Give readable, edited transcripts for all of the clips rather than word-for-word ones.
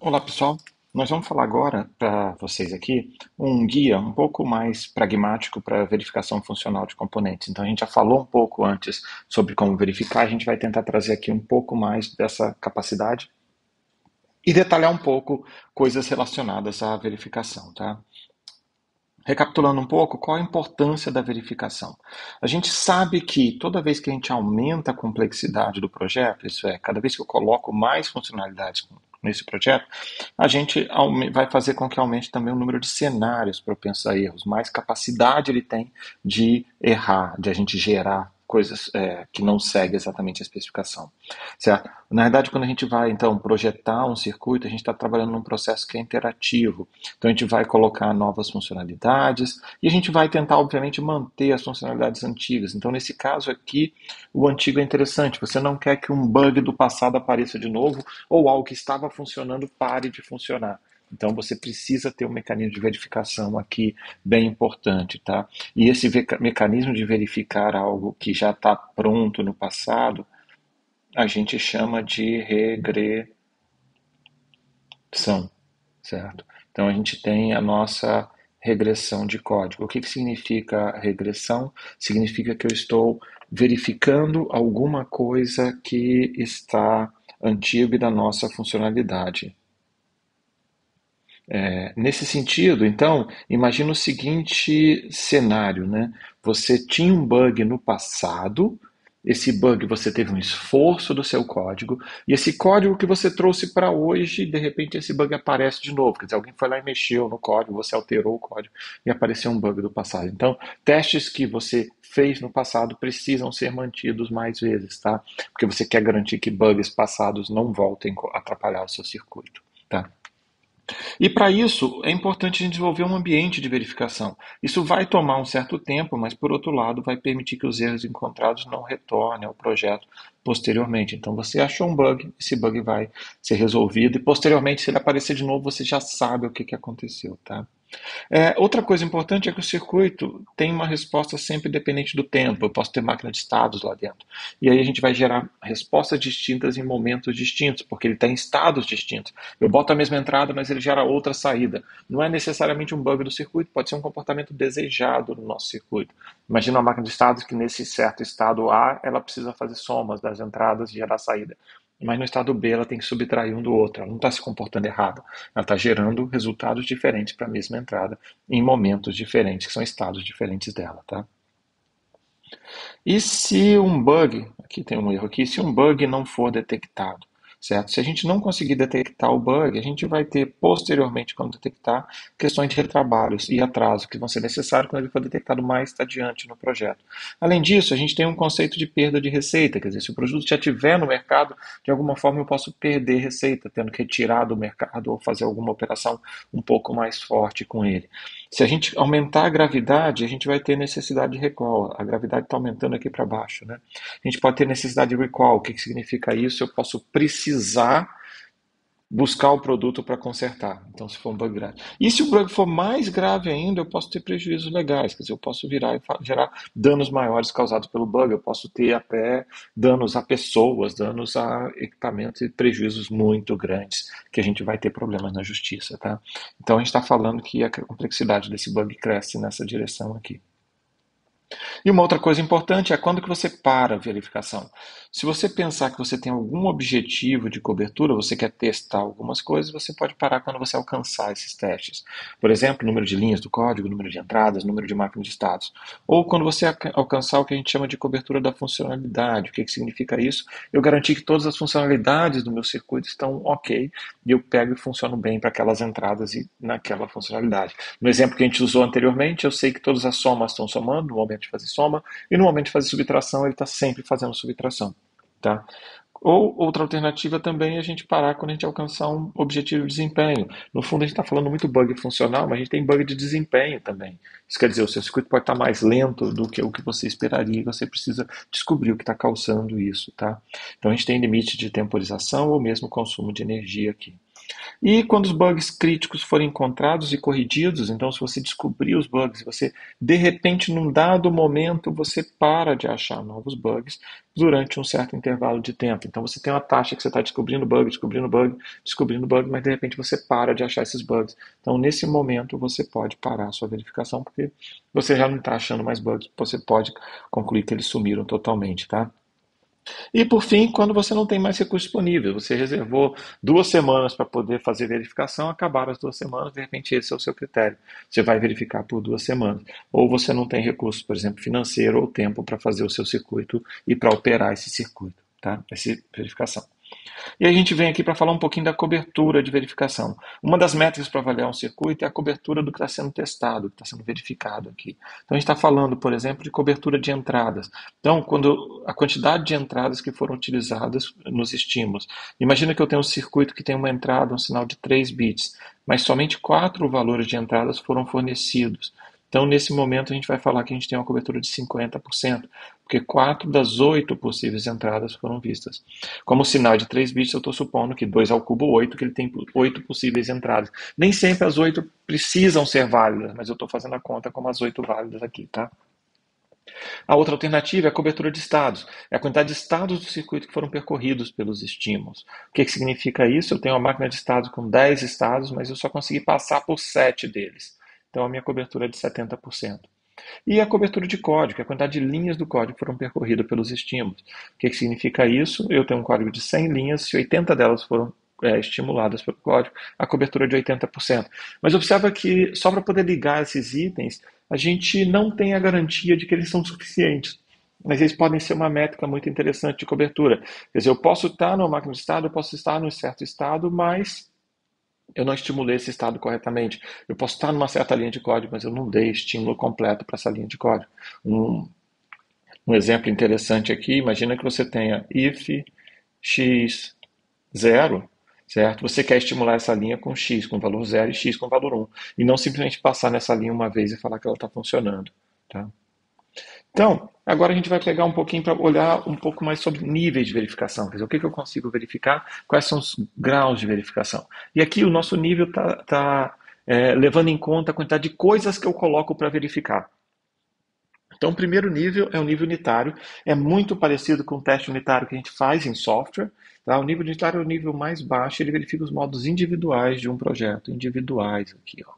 Olá, pessoal. Nós vamos falar agora para vocês aqui um guia um pouco mais pragmático para verificação funcional de componentes. Então, a gente já falou um pouco antes sobre como verificar, a gente vai tentar trazer aqui um pouco mais dessa capacidade e detalhar um pouco coisas relacionadas à verificação, tá? Recapitulando um pouco, qual a importância da verificação? A gente sabe que toda vez que a gente aumenta a complexidade do projeto, isso é, cada vez que eu coloco mais funcionalidades nesse projeto, a gente vai fazer com que aumente também o número de cenários propensos a erros, mais capacidade ele tem de errar, de a gente gerar coisas que não seguem exatamente a especificação, certo? Na verdade, quando a gente vai, então, projetar um circuito, a gente está trabalhando num processo que é interativo. Então, a gente vai colocar novas funcionalidades e a gente vai tentar, obviamente, manter as funcionalidades antigas. Então, nesse caso aqui, o antigo é interessante. Você não quer que um bug do passado apareça de novo ou algo que estava funcionando pare de funcionar. Então, você precisa ter um mecanismo de verificação aqui bem importante, tá? E esse mecanismo de verificar algo que já está pronto no passado, a gente chama de regressão, certo? Então, a gente tem a nossa regressão de código. O que significa regressão? Significa que eu estou verificando alguma coisa que está antiga da nossa funcionalidade. Nesse sentido, então, imagina o seguinte cenário, né? Você tinha um bug no passado, esse bug você teve um esforço do seu código, e esse código que você trouxe para hoje, de repente esse bug aparece de novo. Quer dizer, alguém foi lá e mexeu no código, você alterou o código e apareceu um bug do passado. Então, testes que você fez no passado precisam ser mantidos mais vezes, tá? Porque você quer garantir que bugs passados não voltem a atrapalhar o seu circuito, tá? E para isso é importante a gente desenvolver um ambiente de verificação. Isso vai tomar um certo tempo, mas por outro lado vai permitir que os erros encontrados não retornem ao projeto posteriormente. Então você achou um bug, esse bug vai ser resolvido e posteriormente, se ele aparecer de novo, você já sabe o que aconteceu, tá? Outra coisa importante é que o circuito tem uma resposta sempre dependente do tempo. Eu posso ter máquina de estados lá dentro. E aí a gente vai gerar respostas distintas em momentos distintos, porque ele está em estados distintos. Eu boto a mesma entrada, mas ele gera outra saída. Não é necessariamente um bug do circuito, pode ser um comportamento desejado no nosso circuito. Imagina uma máquina de estados que nesse certo estado A, ela precisa fazer somas das entradas e gerar saída. Mas no estado B ela tem que subtrair um do outro, ela não está se comportando errado, ela está gerando resultados diferentes para a mesma entrada, em momentos diferentes, que são estados diferentes dela, tá? E se um bug, aqui tem um erro aqui, se um bug não for detectado, certo? Se a gente não conseguir detectar o bug, a gente vai ter posteriormente, quando detectar, questões de retrabalhos e atraso que vão ser necessários quando ele for detectado mais adiante no projeto. Além disso, a gente tem um conceito de perda de receita, quer dizer, se o produto já estiver no mercado, de alguma forma eu posso perder receita, tendo que retirar do mercado ou fazer alguma operação um pouco mais forte com ele. Se a gente aumentar a gravidade, a gente vai ter necessidade de recall. A gravidade está aumentando aqui para baixo, né? A gente pode ter necessidade de recall. O que significa isso? Eu posso precisar buscar o produto para consertar. Então, se for um bug grave. E se o bug for mais grave ainda, eu posso ter prejuízos legais. Quer dizer, eu posso virar e gerar danos maiores causados pelo bug. Eu posso ter até danos a pessoas, danos a equipamentos e prejuízos muito grandes que a gente vai ter problemas na justiça, tá? Então, a gente está falando que a complexidade desse bug cresce nessa direção aqui. E uma outra coisa importante é quando que você para a verificação. Se você pensar que você tem algum objetivo de cobertura, você quer testar algumas coisas, você pode parar quando você alcançar esses testes. Por exemplo, número de linhas do código, número de entradas, número de máquinas de estados. Ou quando você alcançar o que a gente chama de cobertura da funcionalidade. O que significa isso? Eu garantir que todas as funcionalidades do meu circuito estão ok e eu pego e funciono bem para aquelas entradas e naquela funcionalidade. No exemplo que a gente usou anteriormente, eu sei que todas as somas estão somando no momento de fazer soma, e no momento de fazer subtração, ele está sempre fazendo subtração. Tá? Ou outra alternativa também é a gente parar quando a gente alcançar um objetivo de desempenho. No fundo, a gente está falando muito bug funcional, mas a gente tem bug de desempenho também. Isso quer dizer, o seu circuito pode estar mais lento do que o que você esperaria, e você precisa descobrir o que está causando isso. Tá? Então, a gente tem limite de temporização ou mesmo consumo de energia aqui. E quando os bugs críticos forem encontrados e corrigidos, então se você descobrir os bugs, você de repente num dado momento você para de achar novos bugs durante um certo intervalo de tempo. Então você tem uma taxa que você está descobrindo bug, descobrindo bug, descobrindo bug, mas de repente você para de achar esses bugs. Então nesse momento você pode parar a sua verificação porque você já não está achando mais bugs, você pode concluir que eles sumiram totalmente, tá? E por fim, quando você não tem mais recurso disponível, você reservou 2 semanas para poder fazer verificação, acabaram as 2 semanas, de repente esse é o seu critério. Você vai verificar por 2 semanas. Ou você não tem recurso, por exemplo, financeiro ou tempo para fazer o seu circuito e para operar esse circuito, tá? Essa verificação. E a gente vem aqui para falar um pouquinho da cobertura de verificação. Uma das métricas para avaliar um circuito é a cobertura do que está sendo testado, que está sendo verificado aqui. Então a gente está falando, por exemplo, de cobertura de entradas. Então, quando a quantidade de entradas que foram utilizadas nos estímulos. Imagina que eu tenho um circuito que tem uma entrada, um sinal de 3 bits, mas somente 4 valores de entradas foram fornecidos. Então, nesse momento, a gente vai falar que a gente tem uma cobertura de 50%, porque 4 das 8 possíveis entradas foram vistas. Como o sinal de 3 bits, eu estou supondo que 2 ao cubo 8, que ele tem 8 possíveis entradas. Nem sempre as 8 precisam ser válidas, mas eu estou fazendo a conta como as 8 válidas aqui, tá? A outra alternativa é a cobertura de estados. É a quantidade de estados do circuito que foram percorridos pelos estímulos. O que significa isso? Eu tenho uma máquina de estados com 10 estados, mas eu só consegui passar por 7 deles. Então a minha cobertura é de 70%. E a cobertura de código, que é a quantidade de linhas do código que foram percorridas pelos estímulos. O que significa isso? Eu tenho um código de 100 linhas, se 80 delas foram estimuladas pelo código, a cobertura é de 80%. Mas observa que só para poder ligar esses itens, a gente não tem a garantia de que eles são suficientes. Mas eles podem ser uma métrica muito interessante de cobertura. Quer dizer, eu posso estar numa máquina de estado, eu posso estar num certo estado, mas eu não estimulei esse estado corretamente. Eu posso estar numa certa linha de código, mas eu não dei estímulo completo para essa linha de código. Um, um exemplo interessante aqui, imagina que você tenha if x 0, certo? Você quer estimular essa linha com x, com valor 0 e x com valor 1, e não simplesmente passar nessa linha uma vez e falar que ela está funcionando. Tá? Então, agora a gente vai pegar um pouquinho para olhar um pouco mais sobre níveis de verificação. Quer dizer, o que eu consigo verificar, quais são os graus de verificação. E aqui o nosso nível está levando em conta a quantidade de coisas que eu coloco para verificar. Então, o primeiro nível é o nível unitário, é muito parecido com o teste unitário que a gente faz em software. Tá? O nível unitário é o nível mais baixo, ele verifica os modos individuais de um projeto, individuais aqui, ó,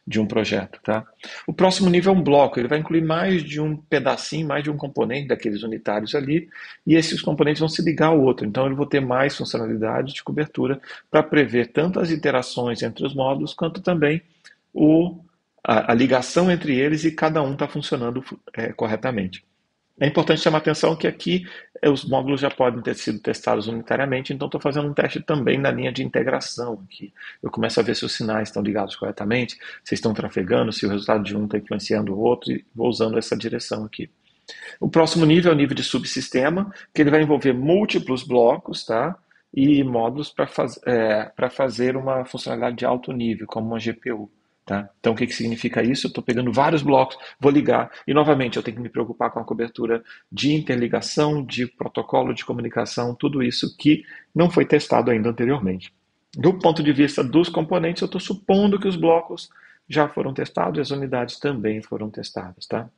de um projeto. Tá? O próximo nível é um bloco, ele vai incluir mais de um pedacinho, mais de um componente daqueles unitários ali, e esses componentes vão se ligar ao outro. Então, eu vou ter mais funcionalidade de cobertura para prever tanto as interações entre os módulos, quanto também o a ligação entre eles e cada um está funcionando corretamente. É importante chamar a atenção que aqui os módulos já podem ter sido testados unitariamente, então estou fazendo um teste também na linha de integração aqui. Eu começo a ver se os sinais estão ligados corretamente, se estão trafegando, se o resultado de um está influenciando o outro, e vou usando essa direção aqui. O próximo nível é o nível de subsistema, que ele vai envolver múltiplos blocos, tá? E módulos para fazer uma funcionalidade de alto nível, como uma GPU. Tá? Então, o que significa isso? Eu estou pegando vários blocos, vou ligar, e novamente eu tenho que me preocupar com a cobertura de interligação, de protocolo de comunicação, tudo isso que não foi testado ainda anteriormente. Do ponto de vista dos componentes, eu estou supondo que os blocos já foram testados e as unidades também foram testadas. Tá?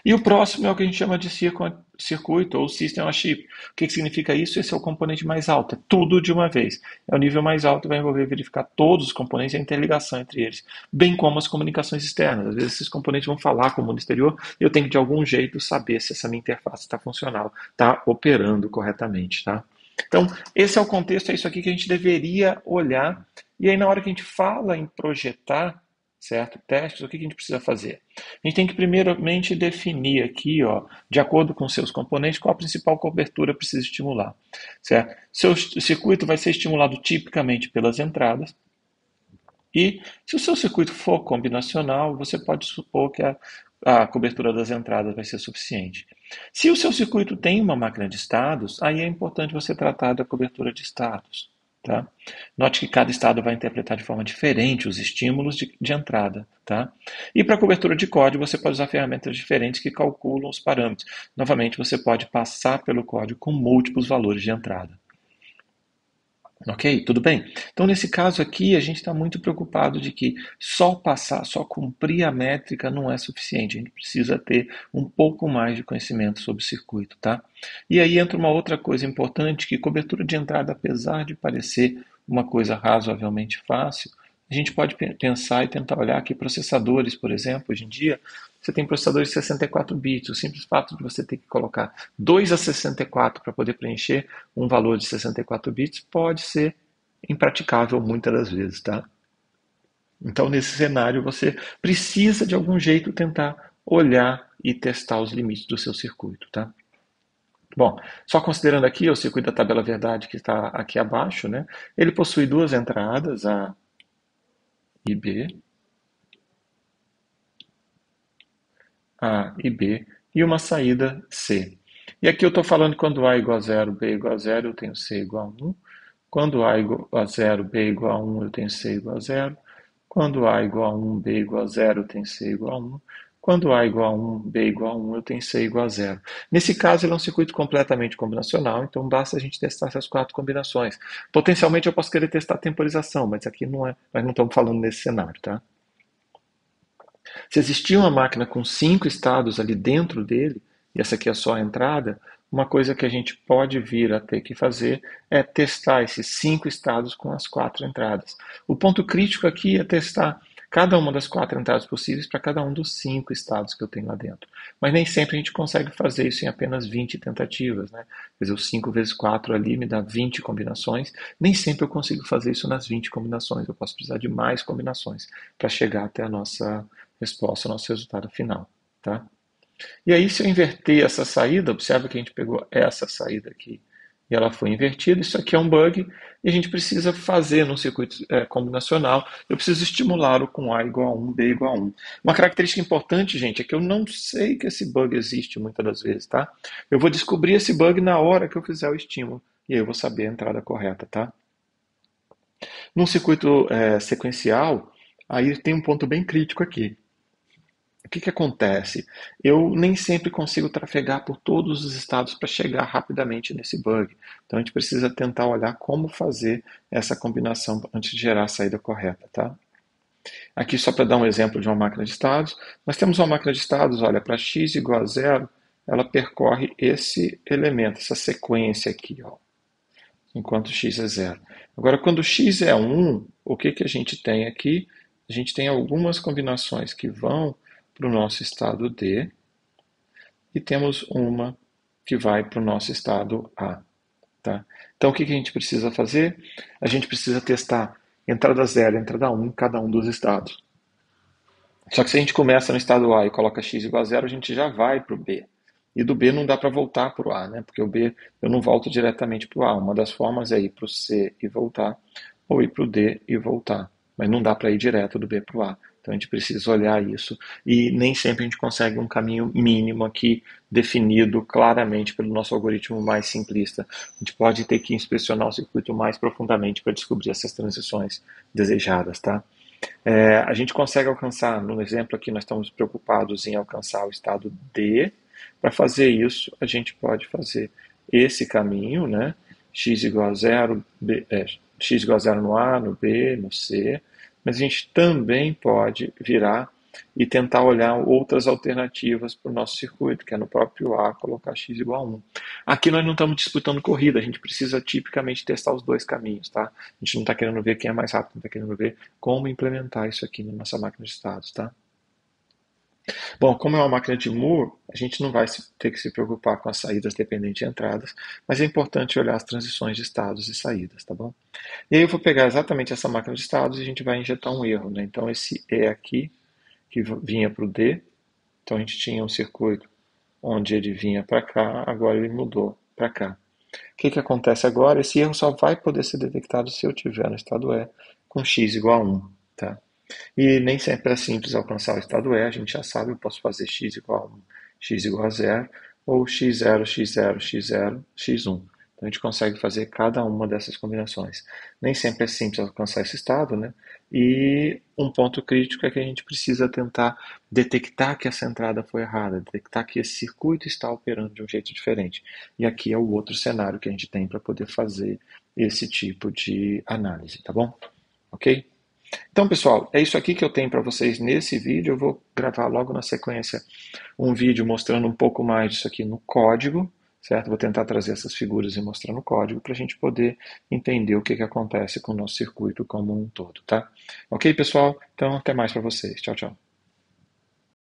E o próximo é o que a gente chama de circuito ou System on Chip. O que significa isso? Esse é o componente mais alto, é tudo de uma vez. É o nível mais alto, vai envolver verificar todos os componentes e a interligação entre eles, bem como as comunicações externas. Às vezes esses componentes vão falar com o mundo exterior e eu tenho que de algum jeito saber se essa minha interface está funcional, está operando corretamente. Tá? Então, esse é o contexto, é isso aqui que a gente deveria olhar. E aí, na hora que a gente fala em projetar, certo? Testes, o que a gente precisa fazer? A gente tem que primeiramente definir aqui, ó, de acordo com seus componentes, qual a principal cobertura precisa estimular, certo? Seu circuito vai ser estimulado tipicamente pelas entradas, e se o seu circuito for combinacional, você pode supor que a cobertura das entradas vai ser suficiente. Se o seu circuito tem uma máquina de estados, aí é importante você tratar da cobertura de estados. Tá? Note que cada estado vai interpretar de forma diferente os estímulos de entrada. Tá? E para a cobertura de código, você pode usar ferramentas diferentes que calculam os parâmetros. Novamente, você pode passar pelo código com múltiplos valores de entrada. Ok? Tudo bem? Então, nesse caso aqui, a gente está muito preocupado de que só passar, só cumprir a métrica não é suficiente. A gente precisa ter um pouco mais de conhecimento sobre o circuito, tá? E aí entra uma outra coisa importante, que cobertura de entrada, apesar de parecer uma coisa razoavelmente fácil, a gente pode pensar e tentar olhar aqui processadores, por exemplo, hoje em dia, você tem processadores de 64 bits. O simples fato de você ter que colocar 2 a 64 para poder preencher um valor de 64 bits pode ser impraticável muitas das vezes, tá? Então, nesse cenário, você precisa de algum jeito tentar olhar e testar os limites do seu circuito, tá? Bom, só considerando aqui o circuito da tabela verdade que está aqui abaixo, né? Ele possui duas entradas, A e B, A e B, e uma saída C. E aqui eu estou falando que quando A igual a zero, B igual a zero, eu tenho C igual a 1. Quando A igual a zero, B igual a 1, eu tenho C igual a zero. Quando A igual a 1, B igual a zero, eu tenho C igual a 1. Quando A igual a 1, B igual a 1, eu tenho C igual a zero. Nesse caso, ele é um circuito completamente combinacional, então basta a gente testar essas quatro combinações. Potencialmente eu posso querer testar a temporização, mas aqui não é, nós não estamos falando nesse cenário, tá? Se existia uma máquina com cinco estados ali dentro dele, e essa aqui é só a entrada, uma coisa que a gente pode vir a ter que fazer é testar esses cinco estados com as quatro entradas. O ponto crítico aqui é testar cada uma das quatro entradas possíveis para cada um dos cinco estados que eu tenho lá dentro. Mas nem sempre a gente consegue fazer isso em apenas 20 tentativas, né? Quer dizer, o 5 vezes 4 ali me dá 20 combinações. Nem sempre eu consigo fazer isso nas 20 combinações. Eu posso precisar de mais combinações para chegar até a nossa resposta, ao nosso resultado final, tá? E aí, se eu inverter essa saída, observa que a gente pegou essa saída aqui e ela foi invertida. Isso aqui é um bug e a gente precisa fazer no circuito combinacional. Eu preciso estimular o com A igual a 1, B igual a 1. Uma característica importante, gente, é que eu não sei que esse bug existe muitas das vezes, tá? Eu vou descobrir esse bug na hora que eu fizer o estímulo e aí eu vou saber a entrada correta, tá? Num circuito sequencial, aí tem um ponto bem crítico aqui. O que que acontece? Eu nem sempre consigo trafegar por todos os estados para chegar rapidamente nesse bug. Então a gente precisa tentar olhar como fazer essa combinação antes de gerar a saída correta, tá? Aqui só para dar um exemplo de uma máquina de estados, nós temos uma máquina de estados, olha, para x igual a zero, ela percorre esse elemento, essa sequência aqui, ó, enquanto x é zero. Agora, quando x é 1, o que que a gente tem aqui? A gente tem algumas combinações que vão para o nosso estado D e temos uma que vai para o nosso estado A. Tá? Então, o que que a gente precisa fazer? A gente precisa testar entrada 0 e entrada 1 em cada um dos estados. Só que se a gente começa no estado A e coloca x igual a zero, a gente já vai para o B. E do B não dá para voltar para o A, né? Porque o B eu não volto diretamente para o A. Uma das formas é ir para o C e voltar, ou ir para o D e voltar. Mas não dá para ir direto do B para o A. Então a gente precisa olhar isso. E nem sempre a gente consegue um caminho mínimo aqui definido claramente pelo nosso algoritmo mais simplista. A gente pode ter que inspecionar o circuito mais profundamente para descobrir essas transições desejadas, tá? A gente consegue alcançar, no exemplo aqui, nós estamos preocupados em alcançar o estado D. Para fazer isso, a gente pode fazer esse caminho, né? X igual a zero, x igual a zero no A, no B, no C, mas a gente também pode virar e tentar olhar outras alternativas para o nosso circuito, que é no próprio A colocar x igual a 1. Aqui nós não estamos disputando corrida, a gente precisa tipicamente testar os dois caminhos, tá? A gente não está querendo ver quem é mais rápido, está querendo ver como implementar isso aqui na nossa máquina de estados, tá? Bom, como é uma máquina de Moore, a gente não vai ter que se preocupar com as saídas dependentes de entradas, mas é importante olhar as transições de estados e saídas, tá bom? E aí eu vou pegar exatamente essa máquina de estados e a gente vai injetar um erro, né? Então esse E aqui, que vinha para o D, então a gente tinha um circuito onde ele vinha para cá, agora ele mudou para cá. O que que acontece agora? Esse erro só vai poder ser detectado se eu tiver no estado E com x igual a 1, tá? E nem sempre é simples alcançar o estado E, a gente já sabe, eu posso fazer x igual a 1, x igual a zero, ou x0, x0, x0, x1. Então a gente consegue fazer cada uma dessas combinações. Nem sempre é simples alcançar esse estado, né? E um ponto crítico é que a gente precisa tentar detectar que essa entrada foi errada, detectar que esse circuito está operando de um jeito diferente. E aqui é o outro cenário que a gente tem para poder fazer esse tipo de análise, tá bom? Ok? Então, pessoal, é isso aqui que eu tenho para vocês nesse vídeo. Eu vou gravar logo na sequência um vídeo mostrando um pouco mais disso aqui no código, certo? Vou tentar trazer essas figuras e mostrar no código para a gente poder entender o que que acontece com o nosso circuito como um todo, tá? Ok, pessoal? Então, até mais para vocês. Tchau, tchau.